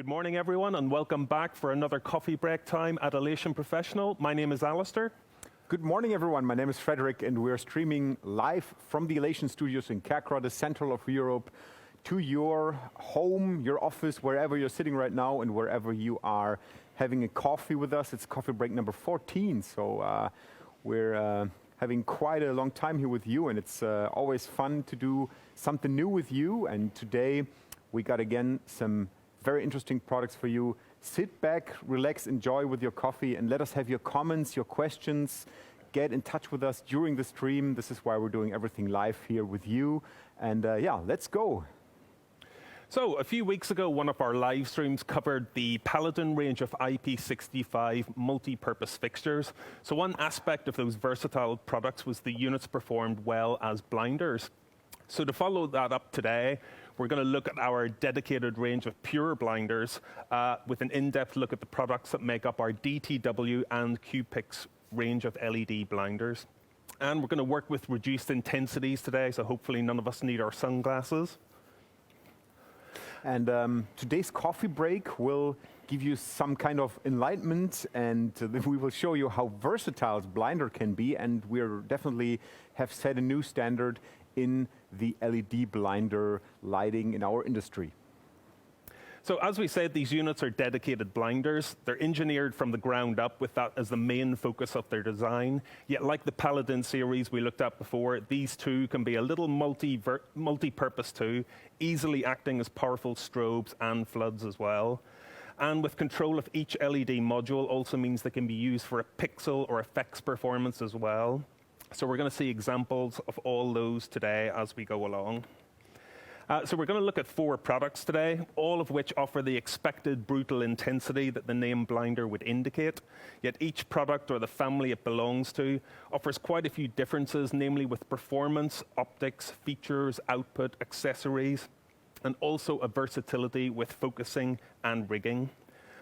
Good morning, everyone, and welcome back for another coffee break time at Elation Professional. My name is Alistair. Good morning, everyone. My name is Frederick, and we're streaming live from the Elation studios in Kerkrade, the central of Europe, to your home, your office, wherever you're sitting right now, and wherever you are having a coffee with us. It's coffee break number 14, so we're having quite a long time here with you, and it's always fun to do something new with you. And today we got again some very interesting products for you. Sit back, relax, enjoy with your coffee, and let us have your comments, your questions. Get in touch with us during the stream. This is why we're doing everything live here with you. And yeah, let's go. So a few weeks ago, one of our live streams covered the Paladin range of IP65 multi-purpose fixtures. So one aspect of those versatile products was the units performed well as blinders. So to follow that up today, we're going to look at our dedicated range of pure blinders with an in-depth look at the products that make up our DTW and Cuepix range of LED blinders. And we're going to work with reduced intensities today, so hopefully none of us need our sunglasses. And today's coffee break will give you some kind of enlightenment, and we will show you how versatile blinder can be, and we're definitely have set a new standard in the LED blinder lighting in our industry. So as we said, these units are dedicated blinders. They're engineered from the ground up with that as the main focus of their design. Yet like the Paladin series we looked at before, these two can be a little multi-purpose too, easily acting as powerful strobes and floods as well. And with control of each LED module also means they can be used for a pixel or effects performance as well. So we're going to see examples of all those today as we go along. So we're going to look at 4 products today, all of which offer the expected brutal intensity that the name blinder would indicate. Yet each product or the family it belongs to offers quite a few differences, namely with performance, optics, features, output, accessories, and also a versatility with focusing and rigging.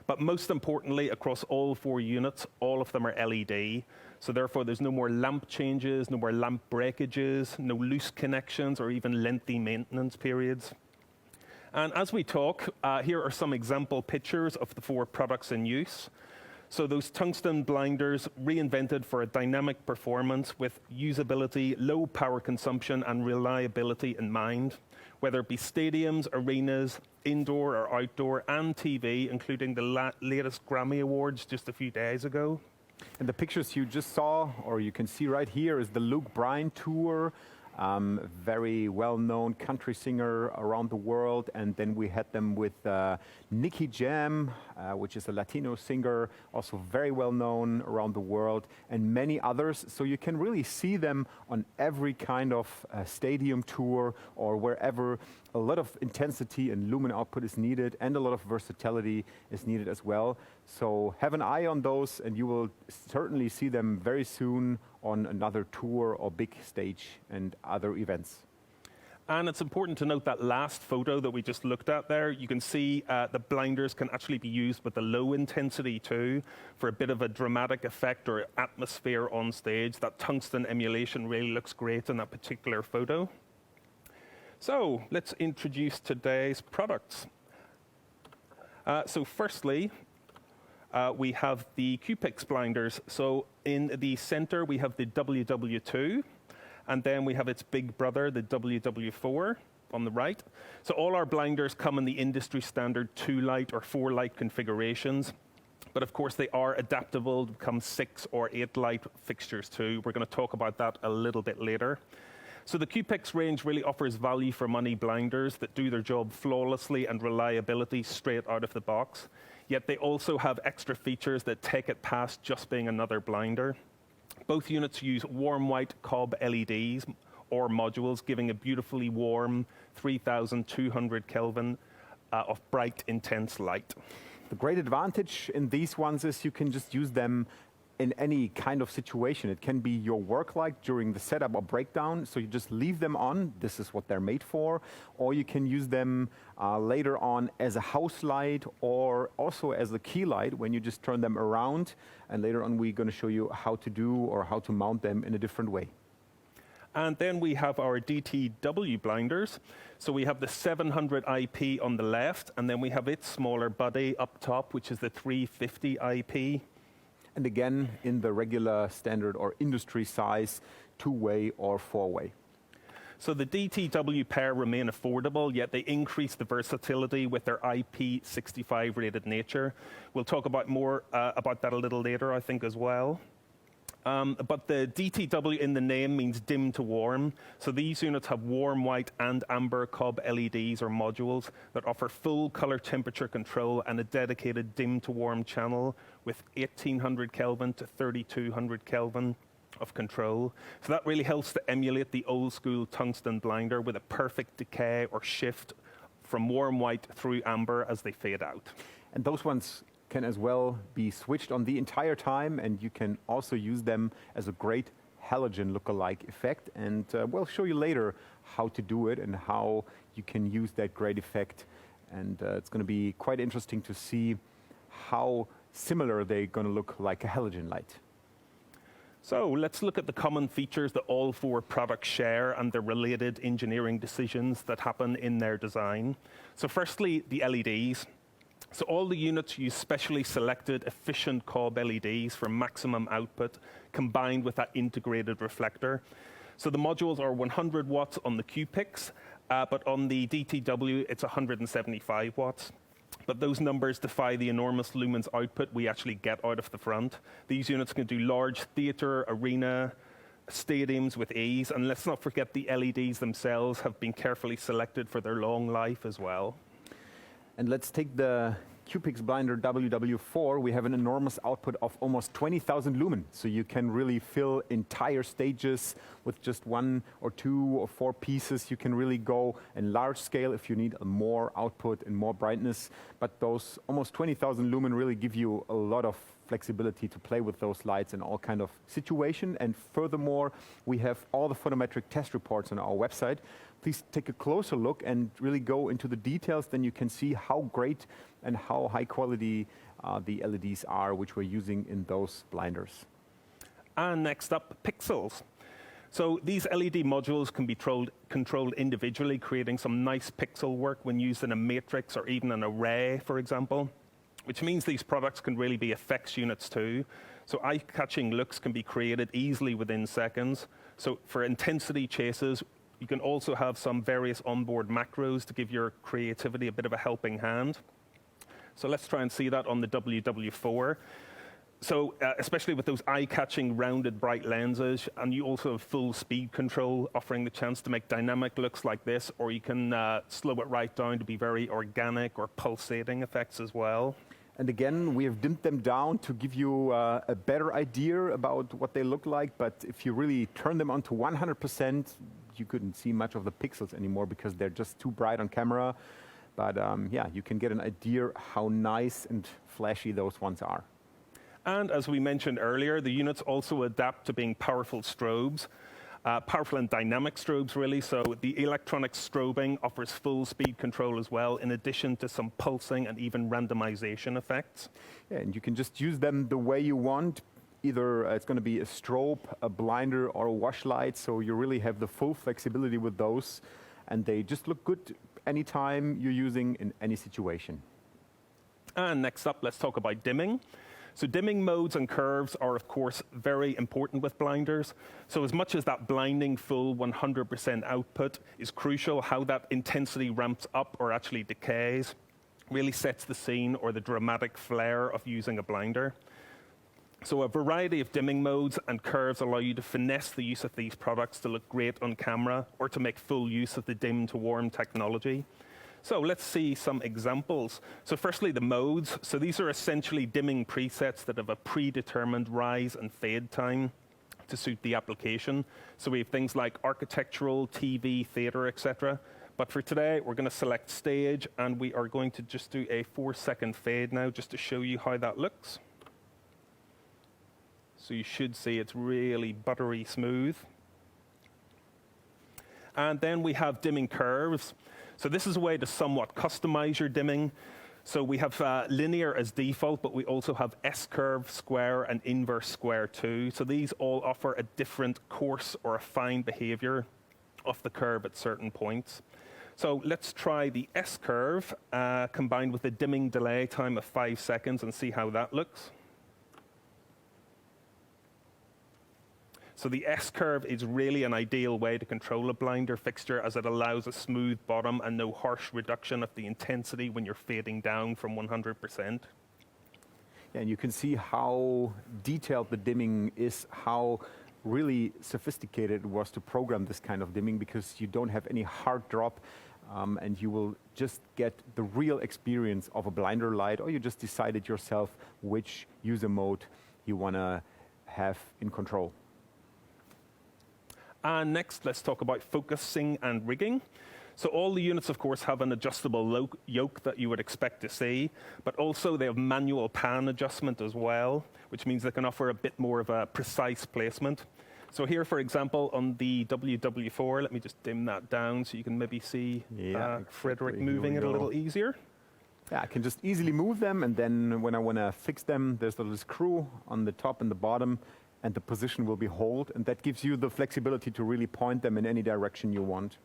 But most importantly, across all 4 units, all of them are LED. So therefore, there's no more lamp changes, no more lamp breakages, no loose connections, or even lengthy maintenance periods. And as we talk, here are some example pictures of the 4 products in use. So those tungsten blinders reinvented for a dynamic performance with usability, low power consumption, and reliability in mind, whether it be stadiums, arenas, indoor or outdoor, and TV, including the latest Grammy Awards just a few days ago. And the pictures you just saw, or you can see right here, is the Luke Bryan tour. Very well-known country singer around the world. And then we had them with Nicky Jam, which is a Latino singer, also very well-known around the world, and many others. So you can really see them on every kind of stadium tour or wherever a lot of intensity and lumen output is needed, and a lot of versatility is needed as well. So have an eye on those, and you will certainly see them very soon on another tour or big stage and other events. And it's important to note that last photo that we just looked at there, you can see the blinders can actually be used with the low intensity too, for a bit of a dramatic effect or atmosphere on stage. That tungsten emulation really looks great in that particular photo. So let's introduce today's products. So firstly, we have the Cuepix blinders. So in the center, we have the WW2, and then we have its big brother, the WW4, on the right. So all our blinders come in the industry standard 2-light or 4-light configurations. But of course, they are adaptable to become 6 or 8-light fixtures too. We're going to talk about that a little bit later. So the Cuepix range really offers value for money blinders that do their job flawlessly and reliability straight out of the box. Yet they also have extra features that take it past just being another blinder. Both units use warm white cob LEDs or modules, giving a beautifully warm 3,200 Kelvin of bright, intense light. The great advantage in these ones is you can just use them in any kind of situation. It can be your work light during the setup or breakdown, so you just leave them on. This is what they're made for. Or you can use them later on as a house light or also as a key light when you just turn them around. And later on we're going to show you how to do or how to mount them in a different way. And then we have our DTW blinders. So we have the 700 IP on the left, and then we have its smaller buddy up top, which is the 350 IP. And again, in the regular standard or industry size, 2-way or 4-way. So the DTW pair remain affordable, yet they increase the versatility with their IP65 rated nature. We'll talk about more about that a little later, I think, as well. But the DTW in the name means dim to warm. So these units have warm white and amber cob LEDs or modules that offer full color temperature control and a dedicated dim to warm channel with 1800 Kelvin to 3200 Kelvin of control. So that really helps to emulate the old school tungsten blinder with a perfect decay or shift from warm white through amber as they fade out. And those ones can as well be switched on the entire time, and you can also use them as a great halogen look-alike effect. And we'll show you later how to do it and how you can use that great effect. And it's going to be quite interesting to see how similar they're going to look like a halogen light. So let's look at the common features that all four products share and the related engineering decisions that happen in their design. So firstly, the LEDs. So all the units use specially selected efficient cob LEDs for maximum output combined with that integrated reflector. So the modules are 100 watts on the Cuepix, but on the DTW it's 175 watts. But those numbers defy the enormous lumens output we actually get out of the front. These units can do large theatre, arena, stadiums with ease. And let's not forget the LEDs themselves have been carefully selected for their long life as well. And let's take the Cuepix Blinder WW4. We have an enormous output of almost 20,000 lumen. So you can really fill entire stages with just 1 or 2 or 4 pieces. You can really go in large scale if you need more output and more brightness. But those almost 20,000 lumen really give you a lot of flexibility to play with those lights in all kind of situation. And furthermore, we have all the photometric test reports on our website. Please take a closer look and really go into the details. Then you can see how great and how high quality the LEDs are, which we're using in those blinders. And next up, pixels. So these LED modules can be controlled individually, creating some nice pixel work when used in a matrix or even an array, for example, which means these products can really be effects units too. So eye-catching looks can be created easily within seconds. So for intensity chases, you can also have some various onboard macros to give your creativity a bit of a helping hand. So let's try and see that on the WW4. So especially with those eye-catching rounded bright lenses, and you also have full speed control, offering the chance to make dynamic looks like this, or you can slow it right down to be very organic or pulsating effects as well. And again, we have dimmed them down to give you a better idea about what they look like. But if you really turn them on to 100%, you couldn't see much of the pixels anymore because they're just too bright on camera. But yeah, you can get an idea how nice and flashy those ones are. And as we mentioned earlier, the units also adapt to being powerful strobes. Powerful and dynamic strobes, really. So the electronic strobing offers full speed control as well, in addition to some pulsing and even randomization effects. Yeah, and you can just use them the way you want. Either it's going to be a strobe, a blinder, or a wash light. So you really have the full flexibility with those. And they just look good anytime you're using in any situation. And next up, let's talk about dimming. So dimming modes and curves are, of course, very important with blinders. So as much as that blinding full 100% output is crucial, how that intensity ramps up or actually decays really sets the scene or the dramatic flair of using a blinder. So a variety of dimming modes and curves allow you to finesse the use of these products to look great on camera or to make full use of the dim to warm technology. So let's see some examples. So firstly, the modes. So these are essentially dimming presets that have a predetermined rise and fade time to suit the application. So we have things like architectural, TV, theater, etc. But for today, we're going to select stage, and we are going to just do a 4-second fade now, just to show you how that looks. So you should see it's really buttery smooth. And then we have dimming curves. So this is a way to somewhat customize your dimming. So we have linear as default, but we also have S-curve, square, and inverse square too. So these all offer a different coarse or a fine behavior of the curve at certain points. So let's try the S-curve combined with a dimming delay time of 5 seconds and see how that looks. So the S-curve is really an ideal way to control a blinder fixture, as it allows a smooth bottom and no harsh reduction of the intensity when you're fading down from 100%. Yeah, and you can see how detailed the dimming is, how really sophisticated it was to program this kind of dimming, because you don't have any hard drop, and you will just get the real experience of a blinder light, or you just decided yourself which user mode you want to have in control. And next, let's talk about focusing and rigging. So all the units, of course, have an adjustable yoke that you would expect to see, but also they have manual pan adjustment as well, which means they can offer a bit more of a precise placement. So here, for example, on the WW4, let me just dim that down so you can maybe see Frederick moving it a little easier. Yeah, I can just easily move them, and then when I want to fix them, there's a little screw on the top and the bottom, and the position will be held, and that gives you the flexibility to really point them in any direction you want.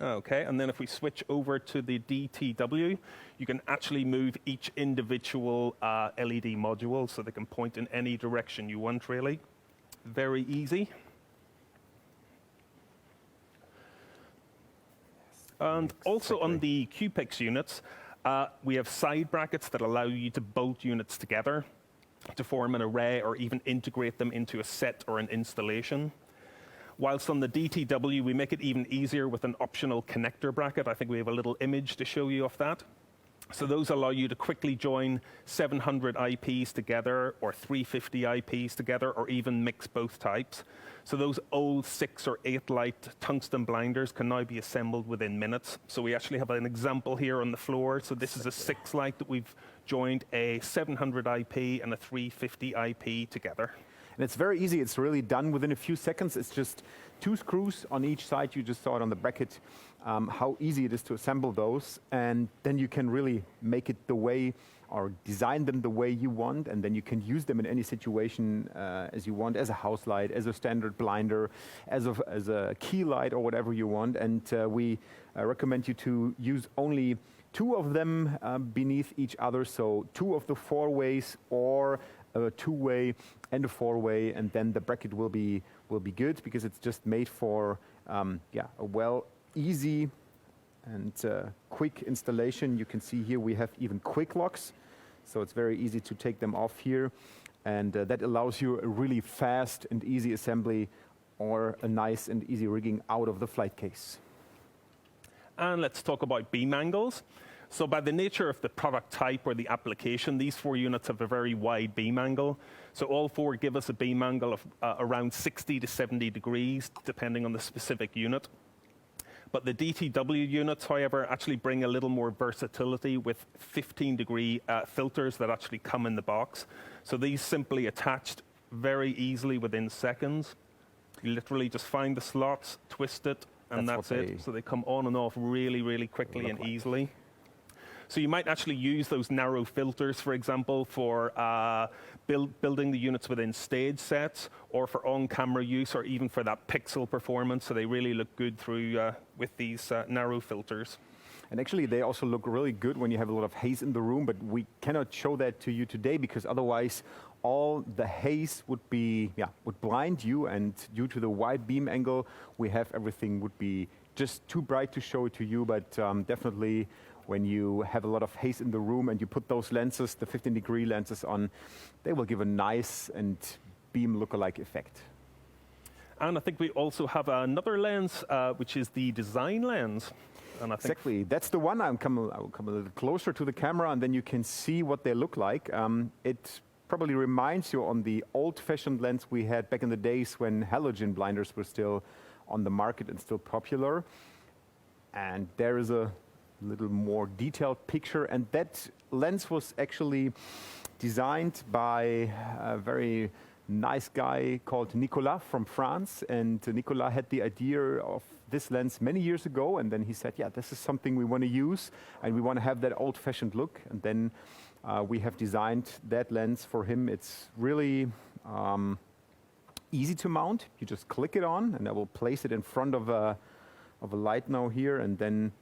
Okay, and then if we switch over to the DTW, you can actually move each individual LED module so they can point in any direction you want, really. Very easy. And also on the Cuepix units, we have side brackets that allow you to bolt units together to form an array or even integrate them into a set or an installation. Whilst on the DTW, we make it even easier with an optional connector bracket. I think we have a little image to show you of that. So those allow you to quickly join 700 IPs together or 350 IPs together, or even mix both types. So those old 6 or 8 light tungsten blinders can now be assembled within minutes. So we actually have an example here on the floor. So this is a 6 light that we've joined a 700 IP and a 350 IP together. And it's very easy. It's really done within a few seconds. It's just 2 screws on each side. You just saw it on the bracket, how easy it is to assemble those. And then you can really make it the way, or design them the way you want. And then you can use them in any situation as you want, as a house light, as a standard blinder, as a key light, or whatever you want. And we recommend you to use only 2 of them beneath each other. So 2 of the 4 ways, or a 2-way and a 4-way, and then the bracket will be good, because it's just made for a easy and quick installation. You can see here we have even quick locks, so it's very easy to take them off here, and that allows you a really fast and easy assembly, or a nice and easy rigging out of the flight case. And let's talk about beam angles. So by the nature of the product type or the application, these 4 units have a very wide beam angle. So all 4 give us a beam angle of around 60 to 70 degrees, depending on the specific unit. But the DTW units, however, actually bring a little more versatility with 15-degree filters that actually come in the box. So these simply attached very easily within seconds. You literally just find the slots, twist it, and that's it. So they come on and off really, really quickly and easily. So you might actually use those narrow filters, for example, for building the units within stage sets, or for on-camera use, or even for that pixel performance. So they really look good through with these narrow filters. And actually, they also look really good when you have a lot of haze in the room, but we cannot show that to you today, because otherwise all the haze would blind you, and due to the wide beam angle we have, everything would be just too bright to show it to you. But definitely, when you have a lot of haze in the room and you put those lenses, the 15-degree lenses on, they will give a nice and beam lookalike effect. And I think we also have another lens, which is the design lens. And I think exactly, that's the one. I'll come a little closer to the camera, and then you can see what they look like. It probably reminds you on the old-fashioned lens we had back in the days when halogen blinders were still on the market and still popular. And there is a little more detailed picture, and that lens was actually designed by a very nice guy called Nicolas from France. And Nicolas had the idea of this lens many years ago, and then he said, yeah, this is something we want to use, and we want to have that old-fashioned look. And then we have designed that lens for him. It's really easy to mount. You just click it on, and I will place it in front of a light now here, and then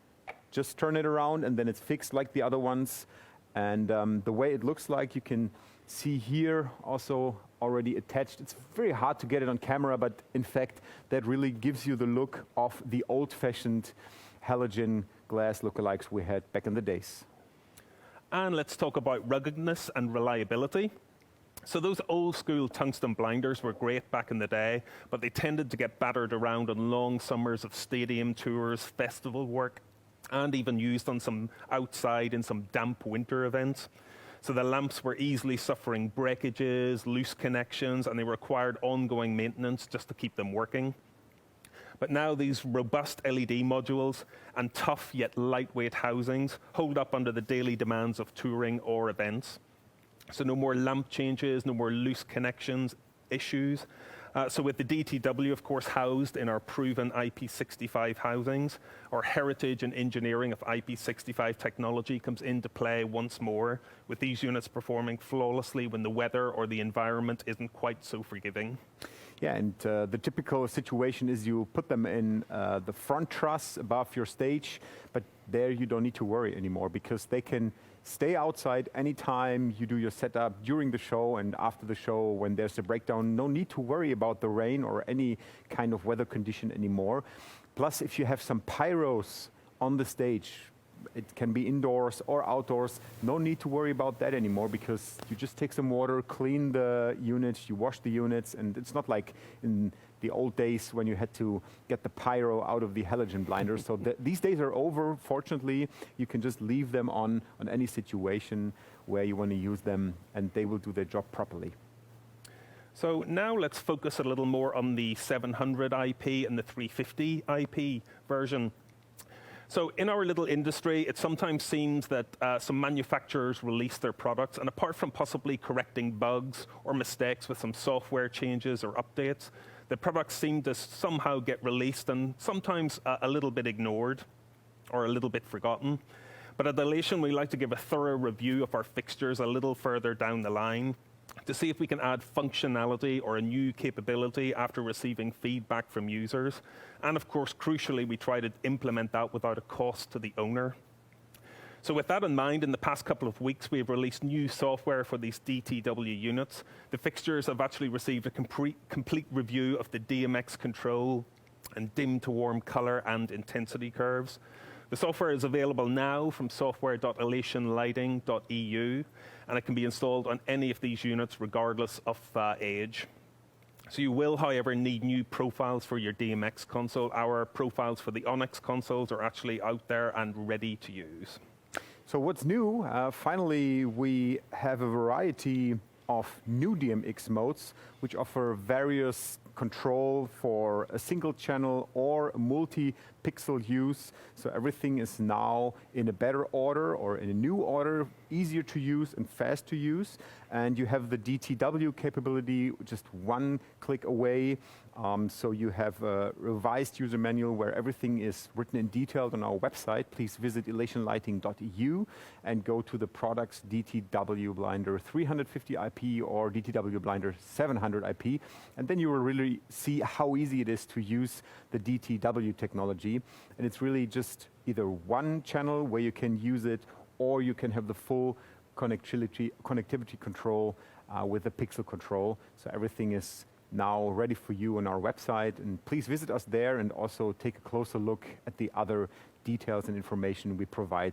just turn it around, and then it's fixed like the other ones. And the way it looks like, you can see here also already attached. It's very hard to get it on camera, but in fact, that really gives you the look of the old-fashioned halogen glass lookalikes we had back in the days. And let's talk about ruggedness and reliability. So those old school tungsten blinders were great back in the day, but they tended to get battered around on long summers of stadium tours, festival work, and even used on some outside in some damp winter events. So the lamps were easily suffering breakages, loose connections, and they required ongoing maintenance just to keep them working. But now these robust LED modules and tough yet lightweight housings hold up under the daily demands of touring or events. So no more lamp changes, no more loose connections issues. So with the DTW, of course, housed in our proven IP65 housings, our heritage and engineering of IP65 technology comes into play once more, with these units performing flawlessly when the weather or the environment isn't quite so forgiving. Yeah, and the typical situation is you put them in the front truss above your stage, but there you don't need to worry anymore because they can stay outside anytime you do your setup during the show and after the show when there's a breakdown. No need to worry about the rain or any kind of weather condition anymore. Plus, if you have some pyros on the stage, it can be indoors or outdoors, no need to worry about that anymore because you just take some water, clean the units, you wash the units, and it's not like in the old days when you had to get the pyro out of the halogen blinder. So these days are over, fortunately. You can just leave them on any situation where you want to use them, and they will do their job properly. So now let's focus a little more on the 700 IP and the 350 IP version. So in our little industry, it sometimes seems that some manufacturers release their products, and apart from possibly correcting bugs or mistakes with some software changes or updates, the products seem to somehow get released and sometimes a little bit ignored or a little bit forgotten. But at Elation, we like to give a thorough review of our fixtures a little further down the line to see if we can add functionality or a new capability after receiving feedback from users. And of course, crucially, we try to implement that without a cost to the owner. So with that in mind, in the past couple of weeks, we have released new software for these DTW units. The fixtures have actually received a complete review of the DMX control and dim to warm color and intensity curves. The software is available now from software.elationlighting.eu, and it can be installed on any of these units regardless of age. So you will, however, need new profiles for your DMX console. Our profiles for the Onyx consoles are actually out there and ready to use. So what's new? Finally, we have a variety of new DMX modes, which offer various control for a single channel or multi-pixel use. So everything is now in a better order or in a new order, easier to use and fast to use. And you have the DTW capability just one click away. So you have a revised user manual where everything is written in detail on our website. Please visit elationlighting.eu and go to the products DTW Blinder 350 IP or DTW Blinder 700 IP. And then you will really see how easy it is to use the DTW technology. And it's really just either one channel where you can use it, or you can have the full connectivity control with the pixel control. So everything is now ready for you on our website, and please visit us there and also take a closer look at the other details and information we provide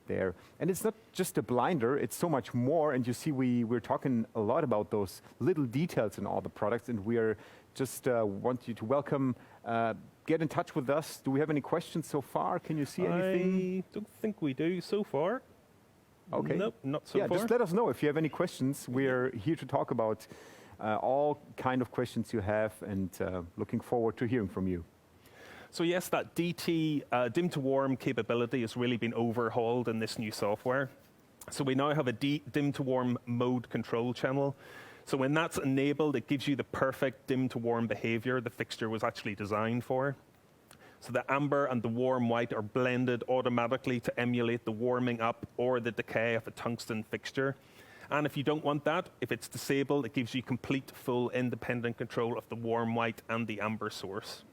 there. And it's not just a blinder, it's so much more, and you see we're talking a lot about those little details in all the products, and we are just want you to welcome, get in touch with us. Do we have any questions so far? Can you see anything? I don't think we do so far. Okay. Nope, not so far. Yeah, just let us know if you have any questions. We're here to talk about all kind of questions you have, and looking forward to hearing from you. So yes, that DT dim to warm capability has really been overhauled in this new software. So we now have a dim to warm mode control channel. So when that's enabled, it gives you the perfect dim to warm behavior the fixture was actually designed for. So the amber and the warm white are blended automatically to emulate the warming up or the decay of a tungsten fixture. And if you don't want that, if it's disabled, it gives you complete, full, independent control of the warm white and the amber source.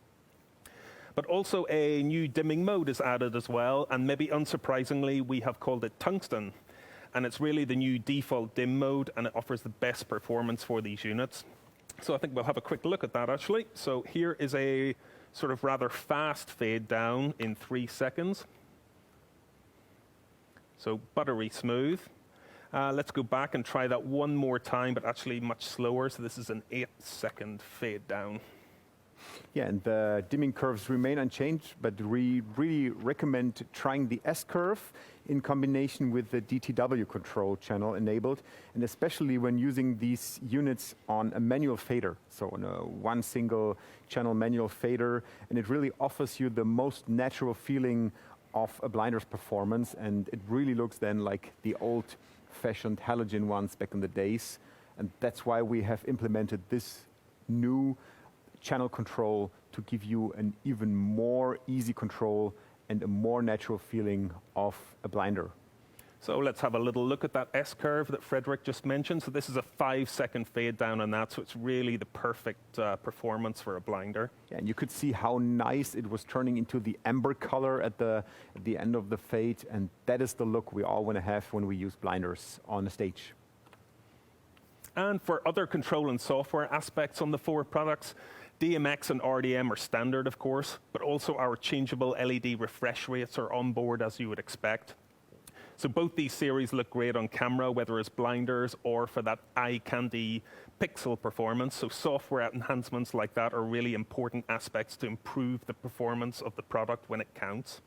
But also a new dimming mode is added as well, and maybe unsurprisingly, we have called it tungsten. And it's really the new default dim mode, and it offers the best performance for these units. So I think we'll have a quick look at that actually. So here is a sort of rather fast fade down in 3 seconds. So buttery smooth. Let's go back and try that one more time, but actually much slower. So this is an 8-second fade down. Yeah, and the dimming curves remain unchanged, but we really recommend trying the S-curve in combination with the DTW control channel enabled, and especially when using these units on a manual fader, so on a one single channel manual fader, and it really offers you the most natural feeling of a blinder's performance, and it really looks then like the old-fashioned halogen ones back in the days, and that's why we have implemented this new channel control to give you an even more easy control and a more natural feeling of a blinder. So let's have a little look at that S-curve that Frederick just mentioned. So this is a 5-second fade down on that, so it's really the perfect performance for a blinder. Yeah, and you could see how nice it was turning into the amber color at the end of the fade, and that is the look we all want to have when we use blinders on the stage. And for other control and software aspects on the 4 products, DMX and RDM are standard, of course, but also our changeable LED refresh rates are on board, as you would expect. So both these series look great on camera, whether as blinders or for that eye candy pixel performance. So software enhancements like that are really important aspects to improve the performance of the product when it counts.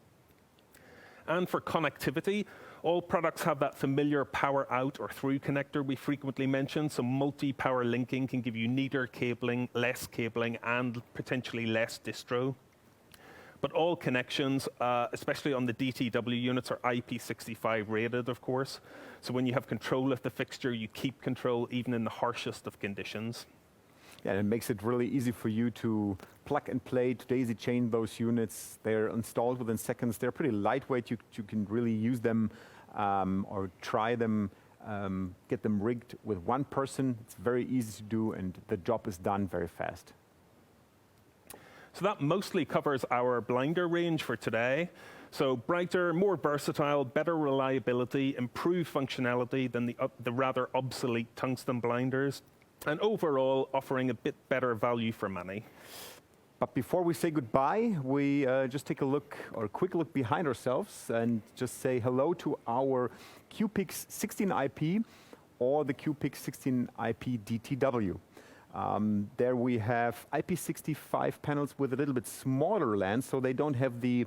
And for connectivity, all products have that familiar power out or through connector we frequently mention, so multi-power linking can give you neater cabling, less cabling, and potentially less distro. But all connections, especially on the DTW units, are IP65 rated, of course. So when you have control of the fixture, you keep control even in the harshest of conditions. Yeah, and it makes it really easy for you to plug and play, to daisy chain those units. They're installed within seconds. They're pretty lightweight. You can really use them or try them, get them rigged with one person. It's very easy to do, and the job is done very fast. So that mostly covers our blinder range for today. So brighter, more versatile, better reliability, improved functionality than the rather obsolete tungsten blinders, and overall offering a bit better value for money. But before we say goodbye, we just take a look, or a quick look behind ourselves and just say hello to our Cuepix 16IP or the Cuepix 16IP DTW. There we have IP65 panels with a little bit smaller lens, so they don't have the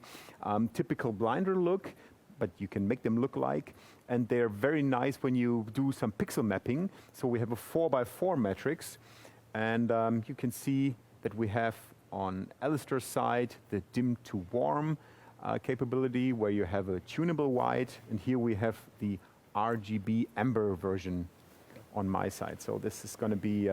typical blinder look, but you can make them look like. And they're very nice when you do some pixel mapping. So we have a 4x4 matrix, and you can see that we have on Alistair's side the dim to warm capability, where you have a tunable white, and here we have the RGB amber version on my side. So this is going to be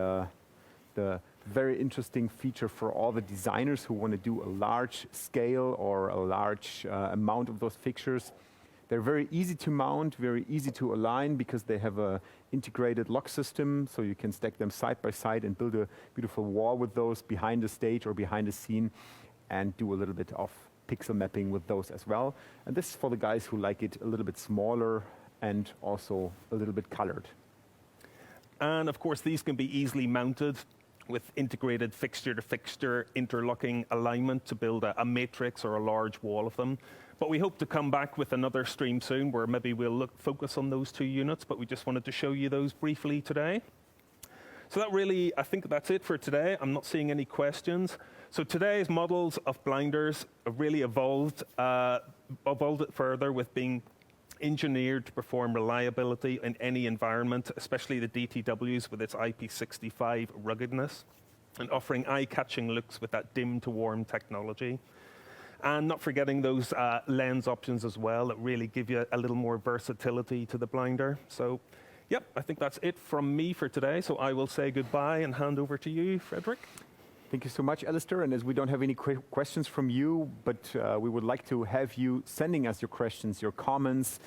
the very interesting feature for all the designers who want to do a large scale or a large amount of those fixtures. They're very easy to mount, very easy to align, because they have an integrated lock system, so you can stack them side by side and build a beautiful wall with those behind the stage or behind the scene, and do a little bit of pixel mapping with those as well. And this is for the guys who like it a little bit smaller and also a little bit colored. And of course, these can be easily mounted with integrated fixture-to-fixture interlocking alignment to build a matrix or a large wall of them. But we hope to come back with another stream soon where maybe we'll focus on those 2 units, but we just wanted to show you those briefly today. So that really, I think that's it for today. I'm not seeing any questions. So today's models of blinders have really evolved it further with being engineered to perform reliability in any environment, especially the DTWs with its IP65 ruggedness, and offering eye-catching looks with that dim to warm technology. And not forgetting those lens options as well that really give you a little more versatility to the blinder. So, yep, I think that's it from me for today. So I will say goodbye and hand over to you, Frederick. Thank you so much, Alistair. And as we don't have any questions from you, but we would like to have you sending us your questions, your comments.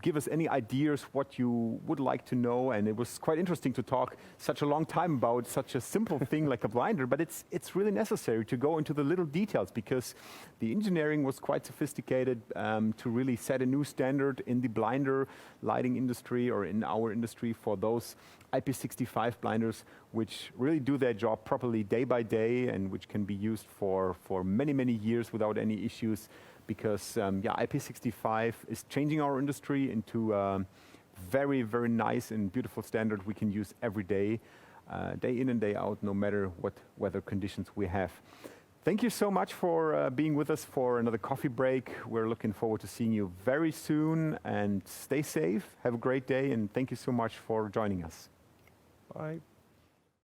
Give us any ideas what you would like to know. And it was quite interesting to talk such a long time about such a simple thing like a blinder, but it's really necessary to go into the little details because the engineering was quite sophisticated to really set a new standard in the blinder lighting industry or in our industry for those IP65 blinders which really do their job properly day by day and which can be used for many, many years without any issues. Because IP65 is changing our industry into a very, very nice and beautiful standard we can use every day, day in and day out, no matter what weather conditions we have. Thank you so much for being with us for another coffee break. We're looking forward to seeing you very soon, and stay safe. Have a great day, and thank you so much for joining us. Bye.